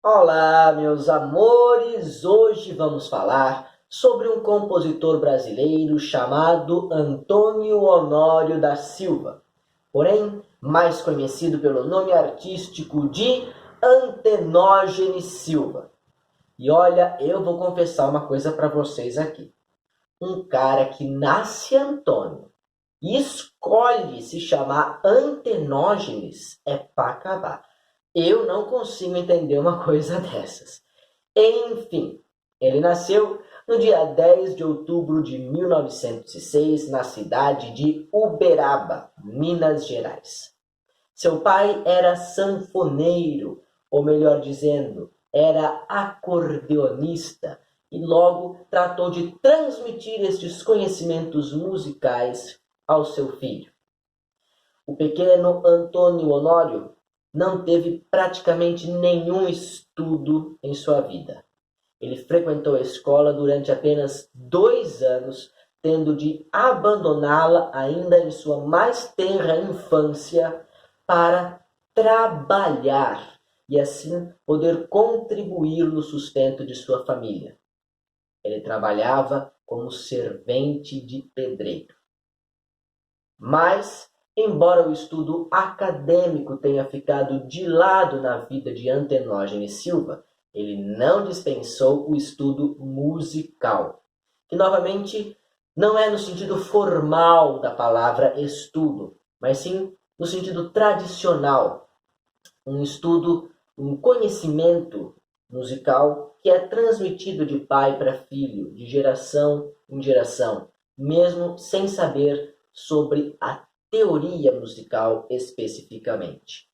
Olá, meus amores! Hoje vamos falar sobre um compositor brasileiro chamado Antônio Honório da Silva, porém mais conhecido pelo nome artístico de Antenógenes Silva. E olha, eu vou confessar uma coisa para vocês aqui. Um cara que nasce Antônio e escolhe se chamar Antenógenes é para acabar. Eu não consigo entender uma coisa dessas. Enfim, ele nasceu no dia 10 de outubro de 1906, na cidade de Uberaba, Minas Gerais. Seu pai era sanfoneiro, ou melhor dizendo, era acordeonista, e logo tratou de transmitir estes conhecimentos musicais ao seu filho. O pequeno Antônio Honório não teve praticamente nenhum estudo em sua vida. Ele frequentou a escola durante apenas 2 anos, tendo de abandoná-la ainda em sua mais tenra infância para trabalhar e assim poder contribuir no sustento de sua família. Ele trabalhava como servente de pedreiro. Mas, embora o estudo acadêmico tenha ficado de lado na vida de Antenógenes Silva, ele não dispensou o estudo musical, que novamente não é no sentido formal da palavra estudo, mas sim no sentido tradicional, um estudo, um conhecimento musical que é transmitido de pai para filho, de geração em geração, mesmo sem saber sobre a teoria musical especificamente.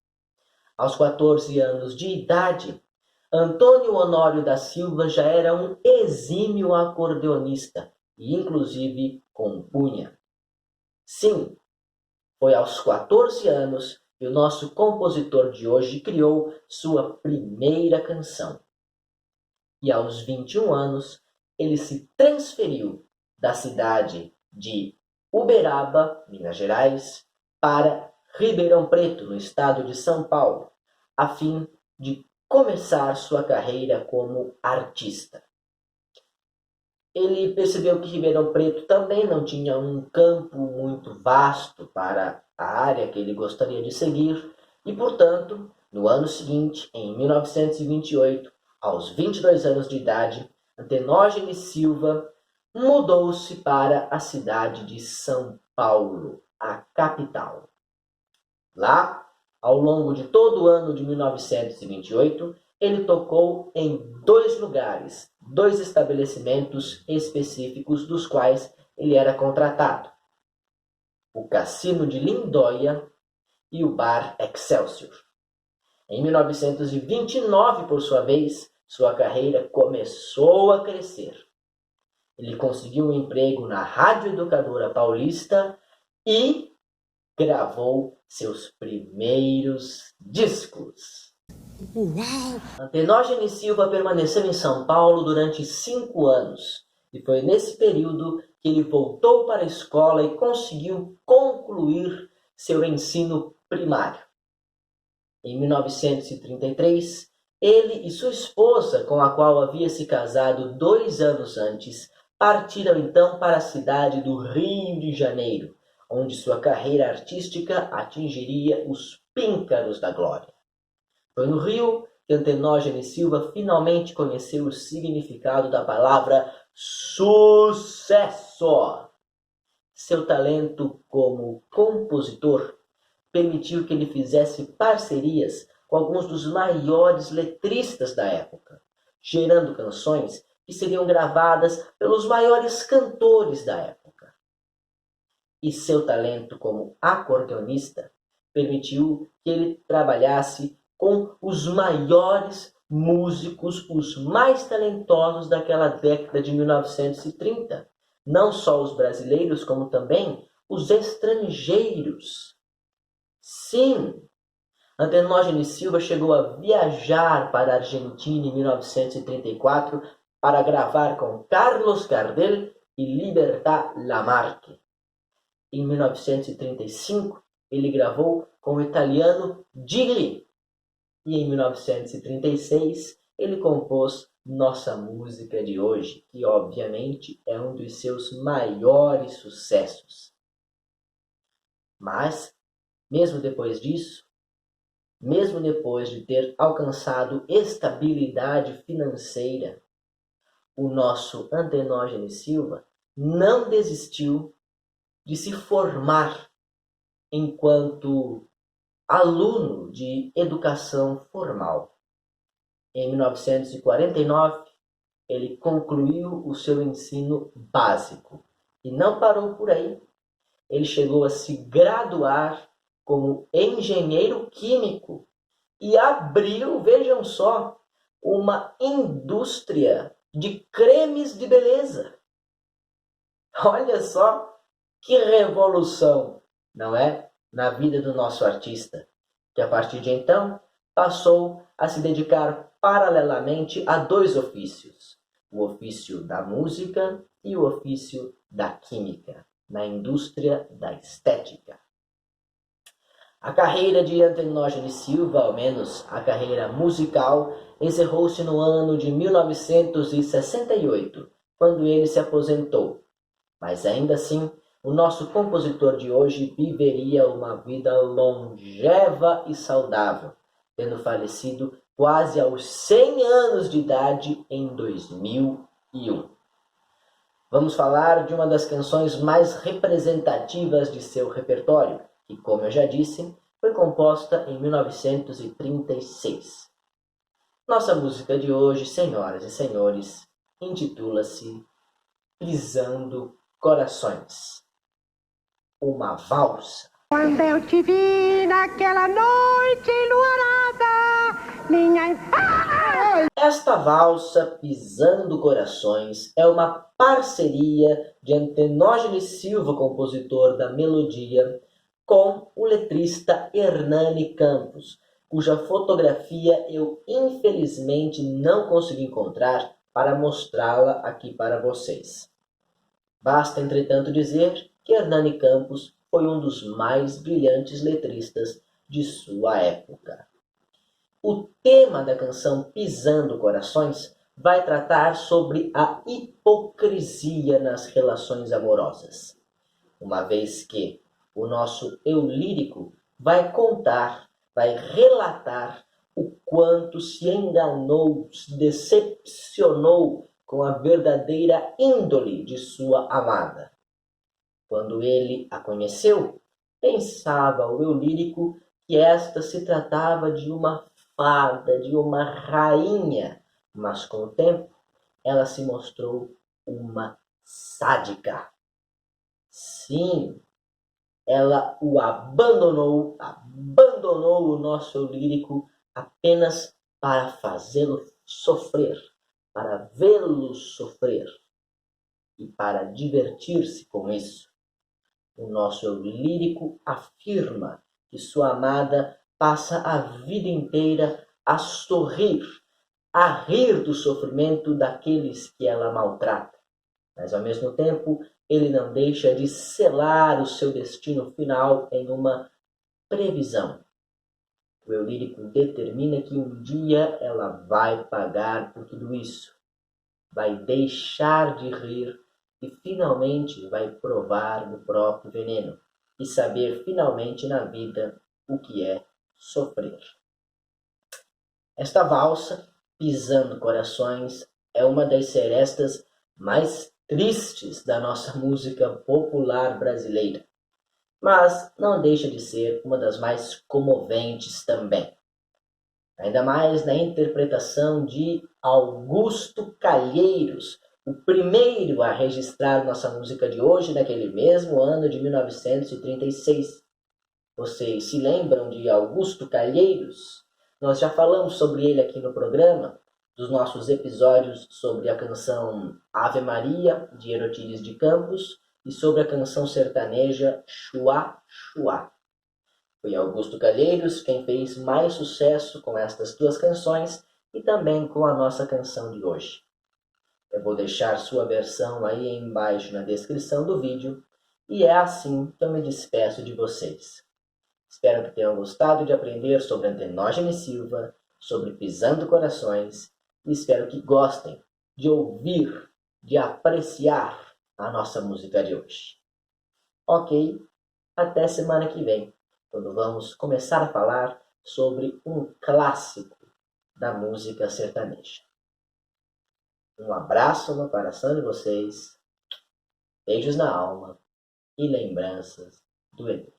Aos 14 anos de idade, Antônio Honório da Silva já era um exímio acordeonista e inclusive compunha. Sim, foi aos 14 anos que o nosso compositor de hoje criou sua primeira canção. E aos 21 anos, ele se transferiu da cidade de Uberaba, Minas Gerais, para Ribeirão Preto, no estado de São Paulo, a fim de começar sua carreira como artista. Ele percebeu que Ribeirão Preto também não tinha um campo muito vasto para a área que ele gostaria de seguir e, portanto, no ano seguinte, em 1928, aos 22 anos de idade, Antenógenes Silva mudou-se para a cidade de São Paulo, a capital. Lá, ao longo de todo o ano de 1928, ele tocou em 2 lugares, 2 estabelecimentos específicos dos quais ele era contratado: o Cassino de Lindóia e o Bar Excelsior. Em 1929, por sua vez, sua carreira começou a crescer. Ele conseguiu um emprego na Rádio Educadora Paulista e gravou seus primeiros discos. Uau! Antenógenes Silva permaneceu em São Paulo durante 5 anos e foi nesse período que ele voltou para a escola e conseguiu concluir seu ensino primário. Em 1933, ele e sua esposa, com a qual havia se casado 2 anos antes, partiram então para a cidade do Rio de Janeiro, onde sua carreira artística atingiria os píncaros da glória. Foi no Rio que Antenógenes Silva finalmente conheceu o significado da palavra sucesso. Seu talento como compositor permitiu que ele fizesse parcerias com alguns dos maiores letristas da época, gerando canções que seriam gravadas pelos maiores cantores da época. E seu talento como acordeonista permitiu que ele trabalhasse com os maiores músicos, os mais talentosos daquela década de 1930. Não só os brasileiros, como também os estrangeiros. Sim, Antenógenes Silva chegou a viajar para a Argentina em 1934 para gravar com Carlos Gardel e Libertad Lamarque. Em 1935, ele gravou com o italiano Gigli. e em 1936 ele compôs nossa música de hoje, que obviamente é um dos seus maiores sucessos. Mas, mesmo depois disso, mesmo depois de ter alcançado estabilidade financeira, o nosso Antenógenes Silva não desistiu de se formar enquanto aluno de educação formal. Em 1949, ele concluiu o seu ensino básico e não parou por aí. Ele chegou a se graduar como engenheiro químico e abriu, vejam só, uma indústria de cremes de beleza. Olha só que revolução, não é? Na vida do nosso artista, que a partir de então passou a se dedicar paralelamente a dois ofícios: o ofício da música e o ofício da química, na indústria da estética. A carreira de Antenógenes Silva, ao menos a carreira musical, encerrou-se no ano de 1968, quando ele se aposentou. Mas ainda assim, o nosso compositor de hoje viveria uma vida longeva e saudável, tendo falecido quase aos 100 anos de idade em 2001. Vamos falar de uma das canções mais representativas de seu repertório, que, como eu já disse, foi composta em 1936. Nossa música de hoje, senhoras e senhores, intitula-se Pisando Corações. Uma valsa. Quando eu te vi naquela noite enluarada, minha... Esta valsa, Pisando Corações, é uma parceria de Antenógenes Silva, compositor da melodia, com o letrista Hernani Campos, cuja fotografia eu infelizmente não consegui encontrar para mostrá-la aqui para vocês. Basta, entretanto, dizer que Hernani Campos foi um dos mais brilhantes letristas de sua época. O tema da canção Pisando Corações vai tratar sobre a hipocrisia nas relações amorosas, uma vez que o nosso eu lírico vai relatar o quanto se enganou, se decepcionou com a verdadeira índole de sua amada. Quando ele a conheceu, pensava o eu lírico que esta se tratava de uma fada, de uma rainha, mas com o tempo ela se mostrou uma sádica. Sim, ela o abandonou o nosso eu lírico apenas para fazê-lo sofrer, para vê-lo sofrer e para divertir-se com isso. O nosso eu lírico afirma que sua amada passa a vida inteira a sorrir, a rir do sofrimento daqueles que ela maltrata. Mas, ao mesmo tempo, ele não deixa de selar o seu destino final em uma previsão. O eu lírico determina que um dia ela vai pagar por tudo isso, vai deixar de rir e finalmente vai provar do próprio veneno e saber finalmente na vida o que é sofrer. Esta valsa, Pisando Corações, é uma das serestas mais tristes da nossa música popular brasileira, mas não deixa de ser uma das mais comoventes também. Ainda mais na interpretação de Augusto Calheiros, o primeiro a registrar nossa música de hoje naquele mesmo ano de 1936. Vocês se lembram de Augusto Calheiros? Nós já falamos sobre ele aqui no programa, dos nossos episódios sobre a canção Ave Maria, de Erotílides de Campos, e sobre a canção sertaneja Chuá Chuá. Foi Augusto Calheiros quem fez mais sucesso com estas duas canções e também com a nossa canção de hoje. Eu vou deixar sua versão aí embaixo na descrição do vídeo e é assim que eu me despeço de vocês. Espero que tenham gostado de aprender sobre Antenógenes Silva, sobre Pisando Corações, e espero que gostem de ouvir, de apreciar a nossa música de hoje. Ok? Até semana que vem, quando vamos começar a falar sobre um clássico da música sertaneja. Um abraço no coração de vocês, beijos na alma e lembranças do Edu.